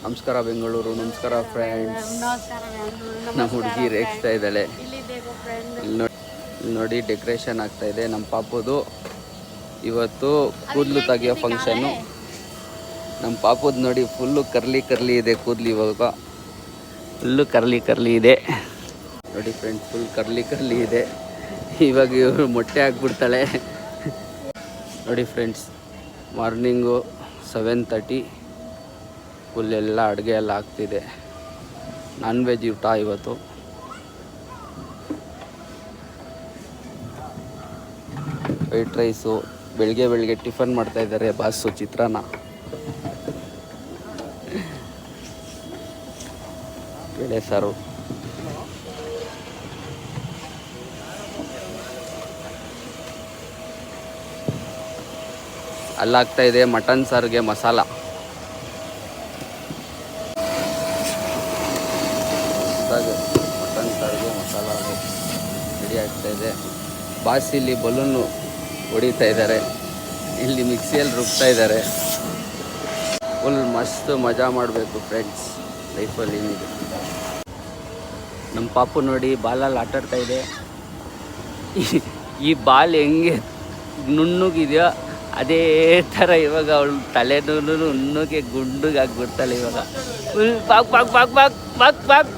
ನಮಸ್ಕಾರ ಬೆಂಗಳೂರು, ನಮಸ್ಕಾರ ಫ್ರೆಂಡ್ಸ್. ನಮ್ಮ ಹುಡುಗಿ ರೇಗಿಸ್ತಾ ಇದ್ದಾಳೆ. ಇಲ್ಲಿ ನೋಡಿ ಡೆಕೋರೇಷನ್ ಆಗ್ತಾ ಇದೆ ನಮ್ಮ ಪಾಪುದು. ಇವತ್ತು ಕೂದಲು ತೆಗಿಯೋ ಫಂಕ್ಷನ್ನು. ನಮ್ಮ ಪಾಪುದು ನೋಡಿ ಫುಲ್ಲು ಕರ್ಲಿ ಇದೆ ಕೂದಲು. ಇವಾಗ ಫುಲ್ಲು ಕರ್ಲಿ ಇದೆ ನೋಡಿ ಫ್ರೆಂಡ್ಸ್, ಫುಲ್ ಕರ್ಲಿ ಇದೆ. ಇವಾಗ ಇವರು ಮೊಟ್ಟೆ ಹಾಕ್ಬಿಡ್ತಾಳೆ ನೋಡಿ ಫ್ರೆಂಡ್ಸ್. ಮಾರ್ನಿಂಗು 7:30 ಫುಲ್ಲೆಲ್ಲ ಅಡುಗೆ ಎಲ್ಲ ಆಗ್ತಿದೆ. ನಾನ್ ವೆಜ್ ಊಟ ಇವತ್ತು. ವೈಟ್ ರೈಸು, ಬೆಳಗ್ಗೆ ಟಿಫನ್ ಮಾಡ್ತಾ ಇದ್ದಾರೆ ಬಾಸು, ಚಿತ್ರಾನ್ನ, ಬೇಳೆ ಸಾರು. ಅಲ್ಲಾಗ್ತಾ ಇದೆ ಮಟನ್ ಸಾರಿಗೆ ಮಸಾಲ. ಮಟನ್ ಸಾರಿಗೆ ಮಸಾಲ ರೆಡಿ ಆಗ್ತಾ ಇದೆ. ಬಾಸ್ ಇಲ್ಲಿ ಬಲೂನು ಹೊಡಿತಾ ಇದ್ದಾರೆ, ಇಲ್ಲಿ ಮಿಕ್ಸಿಯಲ್ಲಿ ರುಬ್ತಾ ಇದ್ದಾರೆ. ಫುಲ್ ಮಸ್ತ್ ಮಜಾ ಮಾಡಬೇಕು ಫ್ರೆಂಡ್ಸ್ ಲೈಫಲ್ಲಿ. ಏನಿದೆ ನಮ್ಮ ಪಾಪು ನೋಡಿ ಬಾಲಲ್ಲಿ ಆಟಾಡ್ತಾ ಇದೆ. ಈ ಬಾಲ್ ಹೆಂಗೆ ನುಣ್ಣಗಿದೆಯೋ ಅದೇ ಥರ ಇವಾಗ ಅವಳು ತಲೆನೂ ನುಣ್ಣಗೆ ಗುಂಡಿಗೆ ಆಗಿಬಿಡ್ತಾಳೆ. ಇವಾಗ ಫುಲ್ ಬಾಕ್ ಬಾಕ್ ಬಾಕ್ ಬಾಕ್ ಬಾಕ್ ಬಾಕ್